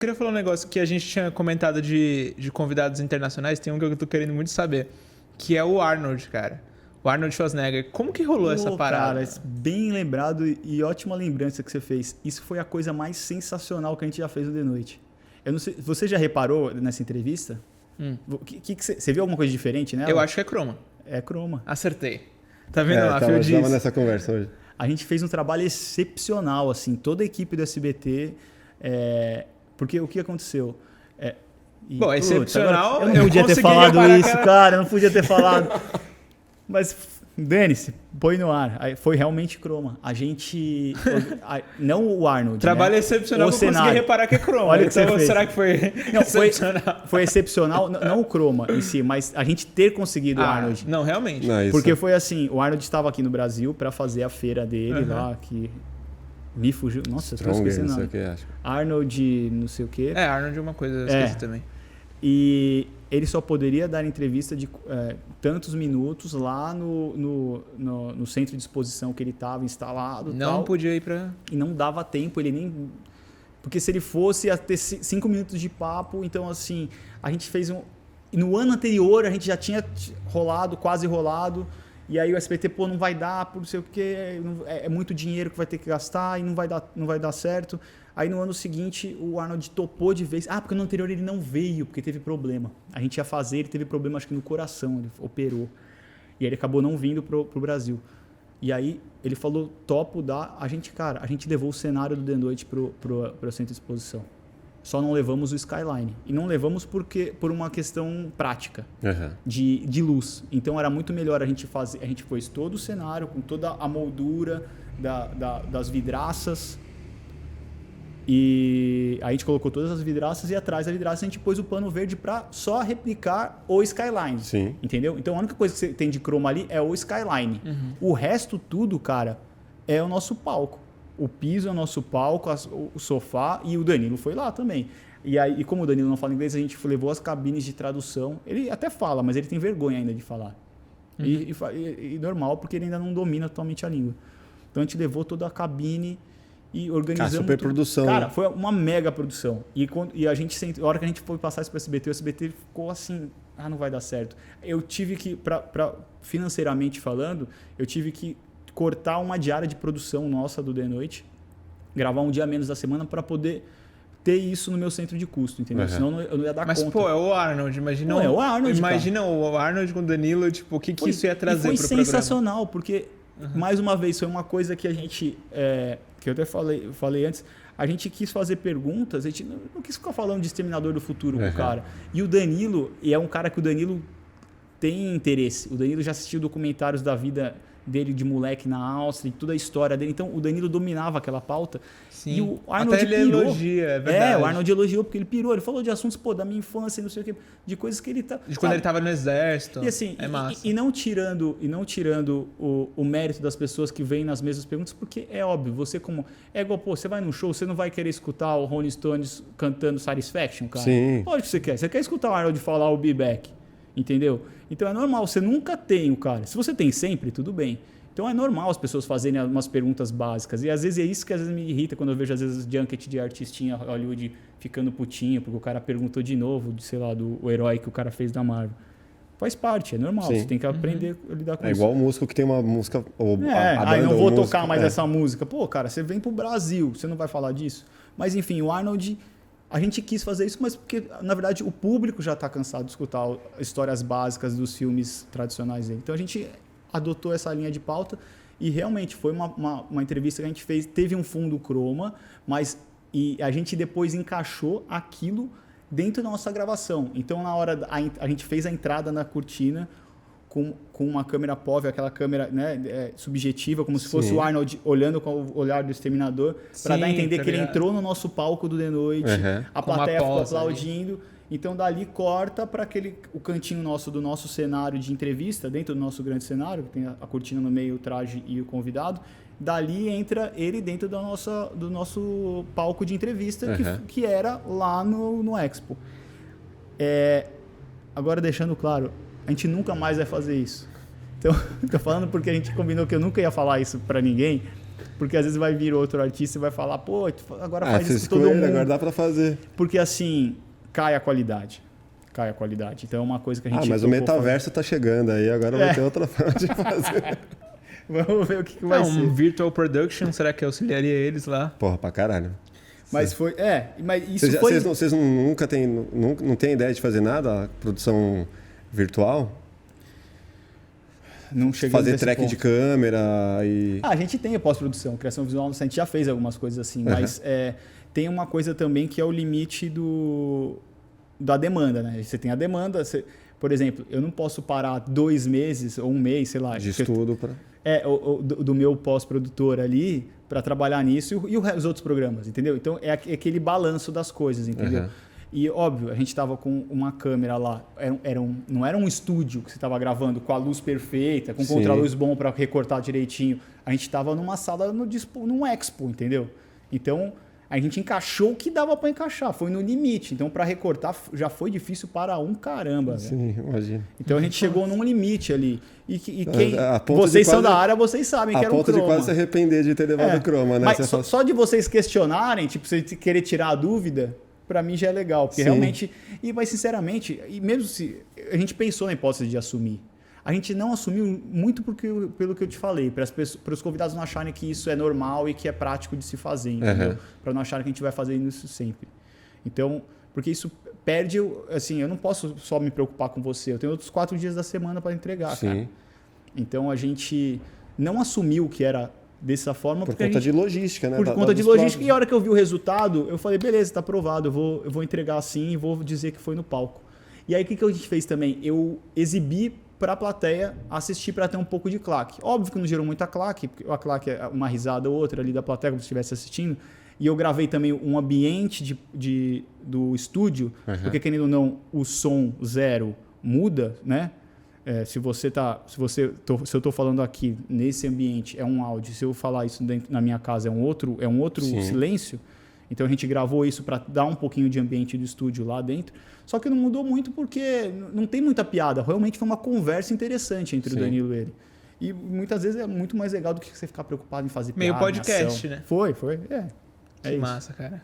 Queria falar um negócio que a gente tinha comentado de convidados internacionais, tem um que eu tô querendo muito saber, que é o Arnold, cara. O Arnold Schwarzenegger. Como que rolou essa parada? Cara, bem lembrado e ótima lembrança que você fez. Isso foi a coisa mais sensacional que a gente já fez no The Noite. Eu não sei, você já reparou nessa entrevista? Você viu alguma coisa diferente nela? Eu acho que é croma. É croma. Acertei. Tá vendo lá, Phil Tava nessa conversa hoje. A gente fez um trabalho excepcional, assim, toda a equipe do SBT, porque o que aconteceu? Bom, excepcional, eu não podia ter falado isso, cara, eu não podia ter falado. Mas, dane-se, põe no ar. Aí, foi realmente croma. A gente... não o Arnold, Trabalho né? excepcional, o eu consegui cenário. reparar que é croma. Olha o que então, você fez. será que foi Não, excepcional? foi excepcional, não o croma em si, mas a gente ter conseguido o Arnold. Não, realmente. Não, isso. Porque foi assim, o Arnold estava aqui no Brasil para fazer a feira dele lá, que me fugiu. Nossa, eu tô Stronger, esquecendo o não sei nome. o que, acho. Arnold, não sei o quê. Arnold é uma coisa, eu esqueci também. E ele só poderia dar entrevista de tantos minutos lá no centro de exposição que ele estava instalado. Não tal, podia ir pra... E não dava tempo, ele nem... Porque se ele fosse, ia ter 5 minutos de papo. Então, assim, a gente fez um... E no ano anterior, a gente já tinha quase rolado. E aí o SBT, pô, não vai dar, por não sei o quê. É muito dinheiro que vai ter que gastar e não vai dar certo. Aí no ano seguinte, o Arnold topou de vez. Porque no anterior ele não veio, porque teve problema. A gente ia fazer, ele teve problema, acho que no coração, ele operou. E aí ele acabou não vindo pro Brasil. E aí ele falou, topo dar. A gente levou o cenário do The Noite pro centro de exposição. Só não levamos o Skyline. E não levamos por uma questão prática de luz. Então era muito melhor a gente fazer. A gente pôs todo o cenário com toda a moldura das vidraças. E a gente colocou todas as vidraças e atrás da vidraça a gente pôs o pano verde para só replicar o Skyline. Sim. Entendeu? Então a única coisa que você tem de croma ali é o Skyline. Uhum. O resto tudo, cara, é o nosso palco. O piso é o nosso palco, o sofá, e o Danilo foi lá também. E como o Danilo não fala inglês, a gente levou as cabines de tradução. Ele até fala, mas ele tem vergonha ainda de falar. Uhum. E normal, porque ele ainda não domina totalmente a língua. Então a gente levou toda a cabine e organizamos. Super produção. Cara, foi uma mega produção. E a gente, a hora que a gente foi passar isso para o SBT, o SBT ficou assim, não vai dar certo. Eu tive que, financeiramente falando, eu tive que cortar uma diária de produção nossa do The Noite, gravar um dia menos da semana para poder ter isso no meu centro de custo, entendeu? Senão eu não ia dar conta. Mas, pô, é o Arnold. Imagina o Arnold, imagina o Arnold com o Danilo, tipo, o que isso ia trazer pro programa? Foi sensacional, porque, mais uma vez, foi uma coisa que a gente... que eu até falei antes, a gente quis fazer perguntas, a gente não quis ficar falando de Exterminador do Futuro com o cara. E o Danilo, é um cara que o Danilo tem interesse. O Danilo já assistiu documentários da vida dele de moleque na Áustria, toda a história dele. Então, o Danilo dominava aquela pauta. Sim. E o Arnold até ele elogia, é verdade. O Arnold elogiou porque ele pirou. Ele falou de assuntos, da minha infância, não sei o quê, de coisas que ele tá... De quando ele tava no exército. E assim, é massa. E não tirando o mérito das pessoas que vêm nas mesmas perguntas, porque é óbvio, você como... É igual, você vai num show, você não vai querer escutar o Rolling Stones cantando Satisfaction, cara? Sim. Lógico que você quer. Você quer escutar o Arnold falar o Be Back, entendeu? Então é normal, você nunca tem o cara. Se você tem sempre, tudo bem. Então é normal as pessoas fazerem umas perguntas básicas. E às vezes é isso que às vezes me irrita quando eu vejo às vezes junket de artistinha Hollywood ficando putinho, porque o cara perguntou de novo, do herói que o cara fez da Marvel. Faz parte, é normal. Sim. Você tem que aprender a lidar com isso. É igual o músico que tem uma música... Aí não vou tocar mais essa música. Pô, cara, você vem pro Brasil, você não vai falar disso? Mas enfim, o Arnold... A gente quis fazer isso, mas porque, na verdade, o público já está cansado de escutar histórias básicas dos filmes tradicionais dele. Então a gente adotou essa linha de pauta e realmente foi uma entrevista que a gente fez. Teve um fundo croma, e a gente depois encaixou aquilo dentro da nossa gravação. Então, na hora a gente fez a entrada na cortina com uma câmera POV, aquela câmera subjetiva, como se fosse o Arnold olhando com o olhar do Exterminador, para dar a entender que ele entrou no nosso palco do The Noite, a plateia ficou aplaudindo. Ali. Então, dali corta para o cantinho do nosso cenário de entrevista, dentro do nosso grande cenário, tem a cortina no meio, o traje e o convidado. Dali entra ele dentro do nosso palco de entrevista, que era lá no Expo. Agora, deixando claro, a gente nunca mais vai fazer isso. Então, tô falando porque a gente combinou que eu nunca ia falar isso para ninguém, Porque às vezes vai vir outro artista e vai falar, pô, agora faz isso com todo mundo. Agora dá pra fazer. Porque assim, cai a qualidade. Então é uma coisa que a gente... mas o metaverso tá chegando aí, agora vai ter outra forma de fazer. Vamos ver o que vai ser. Um virtual production, será que auxiliaria eles lá? Porra, pra caralho. Mas foi... mas isso foi... Vocês nunca não tem ideia de fazer nada? Produção virtual? Não chegamos fazer nesse track ponto. de câmera e... A gente tem a pós-produção, criação visual, a gente já fez algumas coisas assim, mas tem uma coisa também que é o limite da demanda, né? Você tem a demanda, por exemplo, eu não posso parar 2 meses ou 1 mês, sei lá. De estudo para... do meu pós-produtor ali para trabalhar nisso e os outros programas, entendeu? Então é aquele balanço das coisas, entendeu? E óbvio, a gente estava com uma câmera lá, não era um estúdio que você estava gravando com a luz perfeita, com contraluz bom para recortar direitinho. A gente estava numa sala num expo, entendeu? Então a gente encaixou o que dava para encaixar, foi no limite. Então para recortar já foi difícil para um caramba. Sim, imagina. Então a gente chegou num limite ali. E quem vocês são da área, vocês sabem que era um croma. A ponto de quase se arrepender de ter levado o croma, né? Mas só de vocês questionarem, tipo, você querer tirar a dúvida, para mim já é legal. Porque realmente... Mas sinceramente, e mesmo se... A gente pensou na hipótese de assumir. A gente não assumiu muito pelo que eu te falei, para os convidados não acharem que isso é normal e que é prático de se fazer, entendeu? Para não acharem que a gente vai fazer isso sempre. Então, porque isso perde... Assim, eu não posso só me preocupar com você. Eu tenho outros 4 dias da semana para entregar, cara. Então, a gente não assumiu que era dessa forma. Por conta de logística, né? Por conta de logística. E a hora que eu vi o resultado, eu falei, beleza, tá aprovado. Eu vou entregar assim e vou dizer que foi no palco. E aí, o que a gente fez também? Eu exibi para a plateia assistir para ter um pouco de claque. Óbvio que não gerou muita claque, porque a claque é uma risada ou outra ali da plateia, como se estivesse assistindo. E eu gravei também um ambiente do estúdio, porque querendo ou não, o som 0 muda, né? Se eu estou falando aqui nesse ambiente é um áudio, se eu falar isso na minha casa é um outro silêncio. Então a gente gravou isso para dar um pouquinho de ambiente do estúdio lá dentro. Só que não mudou muito porque não tem muita piada. Realmente foi uma conversa interessante entre o Danilo e ele. E muitas vezes é muito mais legal do que você ficar preocupado em fazer piada. Meio podcast, ação. né? Foi. Que massa, cara.